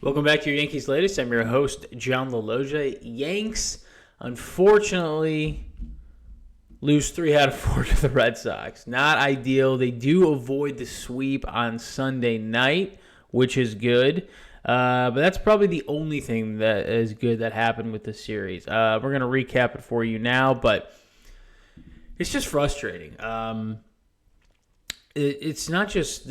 Welcome back to your Yankees Latest. I'm your host, John Laloggia. Yanks, unfortunately, lose 3 out of 4 to the Red Sox. Not ideal. They do avoid the sweep on Sunday night, which is good. But that's probably the only thing that is good that happened with the series. We're going to recap it for you now, but it's just frustrating. It's not just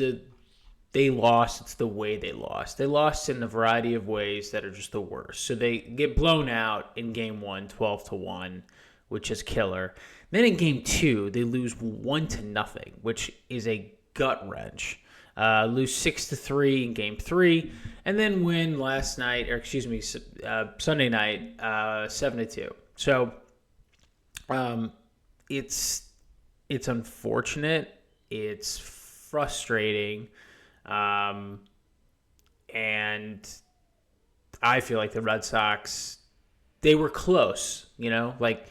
they lost, it's the way they lost. They lost in a variety of ways that are just the worst. So they get blown out in game 1, 12-1, which is killer. Then in game 2, they lose 1-0, which is a gut wrench. Lose 6-3 in game 3, and then win Sunday night, 7-2. So it's unfortunate. It's frustrating. And I feel like the Red Sox, they were close, like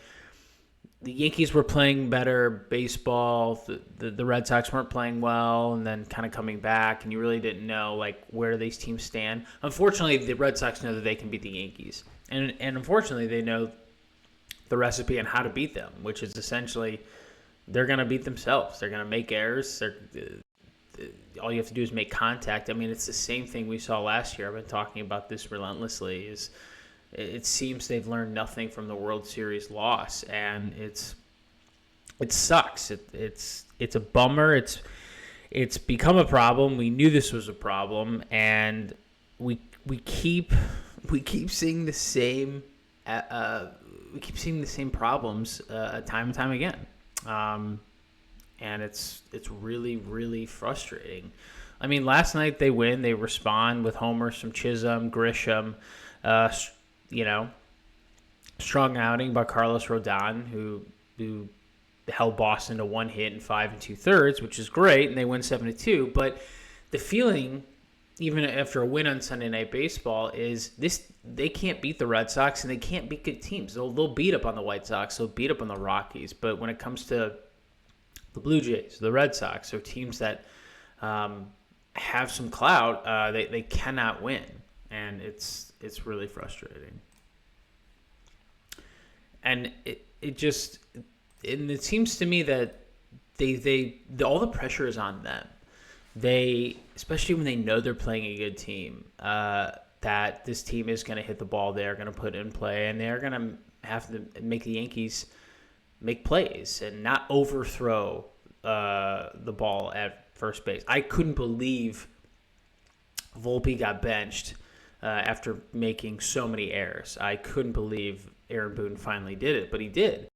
the Yankees were playing better baseball. The Red Sox weren't playing well, and then kind of coming back, and you really didn't know like where these teams stand. Unfortunately, the Red Sox know that they can beat the Yankees, and unfortunately, they know the recipe on how to beat them, which is essentially they're going to beat themselves. They're going to make errors. All you have to do is make contact. I mean, it's the same thing we saw last year. I've been talking about this relentlessly. It seems they've learned nothing from the World Series loss, and it sucks. It's a bummer. It's become a problem. We knew this was a problem, and we keep seeing the same problems time and time again. And it's really, really frustrating. I mean, last night they win. They respond with homers from Chisholm, Grisham, strong outing by Carlos Rodon, who held Boston to 1 hit in 5 2/3, which is great, and they win 7-2. But the feeling, even after a win on Sunday Night Baseball, is they can't beat the Red Sox, and they can't beat good teams. They'll beat up on the White Sox. They'll beat up on the Rockies. But when it comes to the Blue Jays, the Red Sox, are teams that have some clout, they cannot win, and it's really frustrating. And it seems to me that they all the pressure is on them. They, especially when they know they're playing a good team, that this team is going to hit the ball, they're going to put in play, and they're going to have to make the Yankees make plays and not overthrow the ball at first base. I couldn't believe Volpe got benched after making so many errors. I couldn't believe Aaron Boone finally did it, but he did.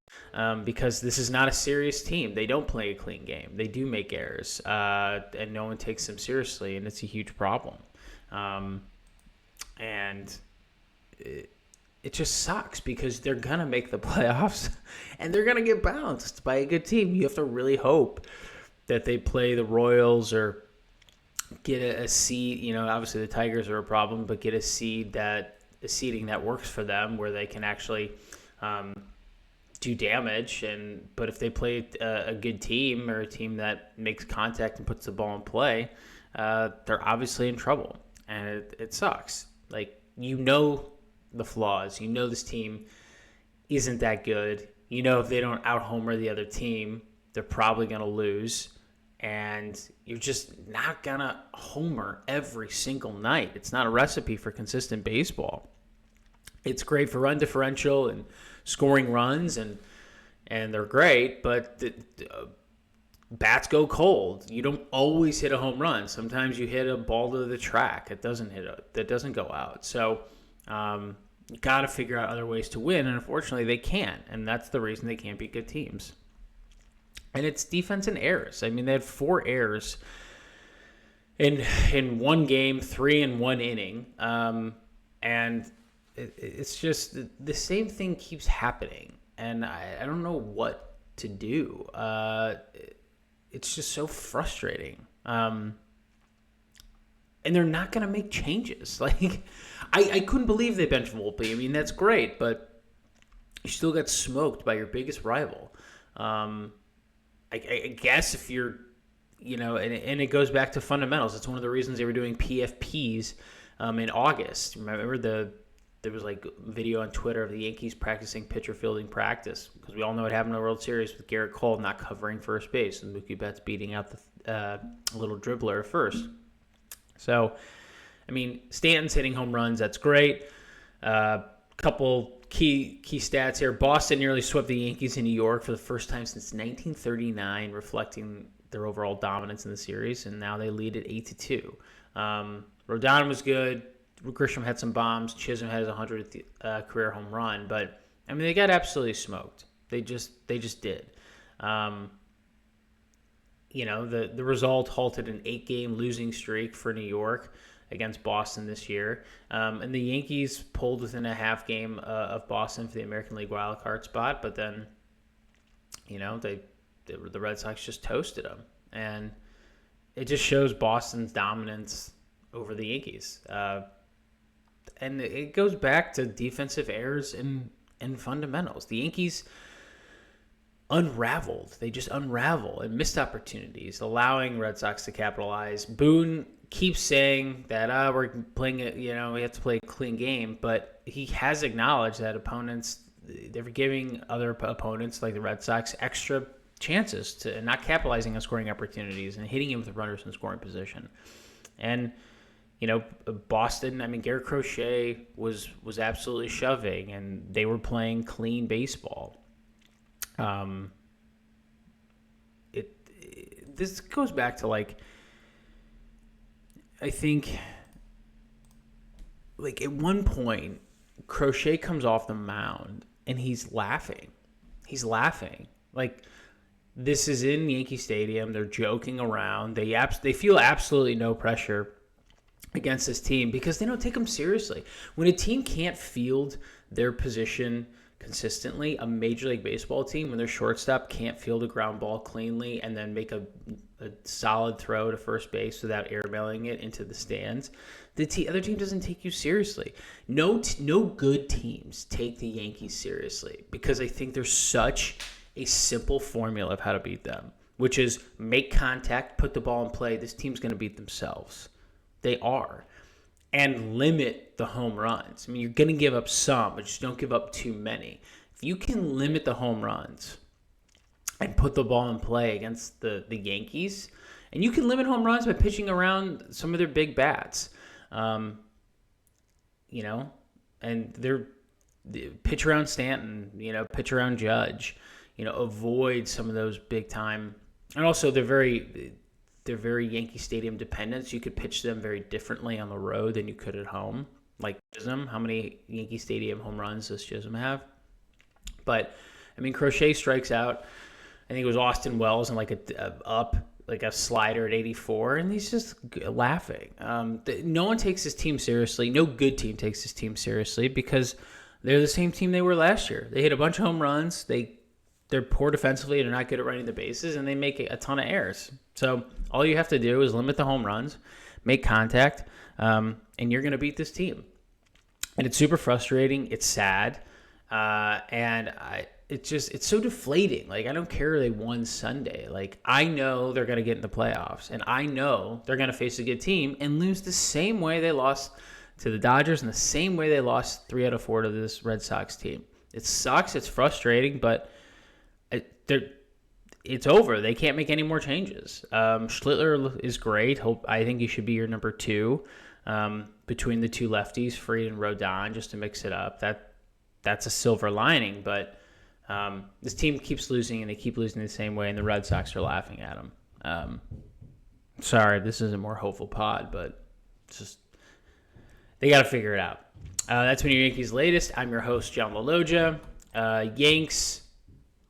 Because this is not a serious team. They don't play a clean game. They do make errors, and no one takes them seriously, and it's a huge problem. And it just sucks because they're going to make the playoffs and they're going to get bounced by a good team. You have to really hope that they play the Royals or get a seed. Obviously the Tigers are a problem, but get a seeding that works for them where they can actually do damage. But if they play a good team or a team that makes contact and puts the ball in play, they're obviously in trouble. And it sucks. Like, the flaws. This team isn't that good. If they don't out-homer the other team, they're probably going to lose. And you're just not going to homer every single night. It's not a recipe for consistent baseball. It's great for run differential and scoring runs, and they're great, but bats go cold. You don't always hit a home run. Sometimes you hit a ball to the track. It doesn't go out. So you got to figure out other ways to win, and unfortunately they can't, and that's the reason they can't beat good teams. And it's defense and errors. I mean, they had 4 errors in one game, 3 in 1 inning, and it's just the same thing keeps happening, and I don't know what to do. It's just so frustrating. And they're not going to make changes. Like, I couldn't believe they benched Volpe. I mean, that's great, but you still got smoked by your biggest rival. I guess if you're, and it goes back to fundamentals. It's one of the reasons they were doing PFPs in August. Remember there was like video on Twitter of the Yankees practicing pitcher fielding practice, because we all know what happened in the World Series with Garrett Cole not covering first base and Mookie Betts beating out the little dribbler at first. So, I mean, Stanton's hitting home runs. That's great. Couple key stats here. Boston nearly swept the Yankees in New York for the first time since 1939, reflecting their overall dominance in the series, and now they lead at 8-2. Rodon was good. Grisham had some bombs. Chisholm had his 100th career home run, but I mean, they got absolutely smoked. They just did. The result halted an 8-game losing streak for New York against Boston this year, and the Yankees pulled within a half game of Boston for the American League wildcard spot, but then, the Red Sox just toasted them, and it just shows Boston's dominance over the Yankees. And it goes back to defensive errors and fundamentals. The Yankees unraveled. They just unravel and missed opportunities, allowing Red Sox to capitalize. Boone keeps saying that we're playing it, we have to play a clean game, but he has acknowledged that they're giving other opponents like the Red Sox extra chances to not capitalizing on scoring opportunities and hitting him with runners in scoring position. And Boston, Garrett Crochet was absolutely shoving, and they were playing clean baseball. This goes back to, I think, at one point, Crochet comes off the mound, and he's laughing. This is in Yankee Stadium. They're joking around. They feel absolutely no pressure against this team because they don't take them seriously. When a team can't field their position consistently, a Major League Baseball team, when their shortstop can't field a ground ball cleanly and then make a solid throw to first base without airmailing it into the stands, the other team doesn't take you seriously. No good teams take the Yankees seriously because I think there's such a simple formula of how to beat them, which is make contact, put the ball in play. This team's going to beat themselves. They are. And limit the home runs. You're going to give up some, but just don't give up too many. If you can limit the home runs and put the ball in play against the Yankees, and you can limit home runs by pitching around some of their big bats, and they're pitch around Stanton, pitch around Judge, avoid some of those big time. And also they're very Yankee Stadium dependent, so you could pitch them very differently on the road than you could at home. Like Chisholm, how many Yankee Stadium home runs does Chisholm have? But, Crochet strikes out. I think it was Austin Wells and a slider at 84, and he's just laughing. No one takes this team seriously. No good team takes this team seriously because they're the same team they were last year. They hit a bunch of home runs. They're poor defensively. They're not good at running the bases, and they make a ton of errors. So all you have to do is limit the home runs, make contact, and you're going to beat this team. And it's super frustrating. It's sad, it's so deflating. I don't care they won Sunday. I know they're going to get in the playoffs, and I know they're going to face a good team and lose the same way they lost to the Dodgers and the same way they lost 3 out of 4 to this Red Sox team. It sucks. It's frustrating, but it's over. They can't make any more changes. Schlittler is great. I think he should be your number 2 between the two lefties, Fried and Rodon, just to mix it up. That's a silver lining, but this team keeps losing, and they keep losing the same way, and the Red Sox are laughing at them. Sorry, this is a more hopeful pod, but it's just they got to figure it out. That's been your Yankees Latest. I'm your host, John Laloggia. Yanks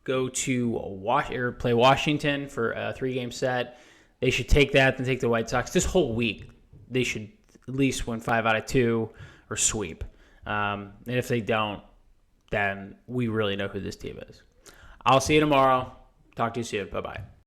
go to play Washington for a 3-game set. They should take that, then take the White Sox. This whole week, they should at least win 5 out of 2 or sweep. And if they don't, then we really know who this team is. I'll see you tomorrow. Talk to you soon. Bye-bye.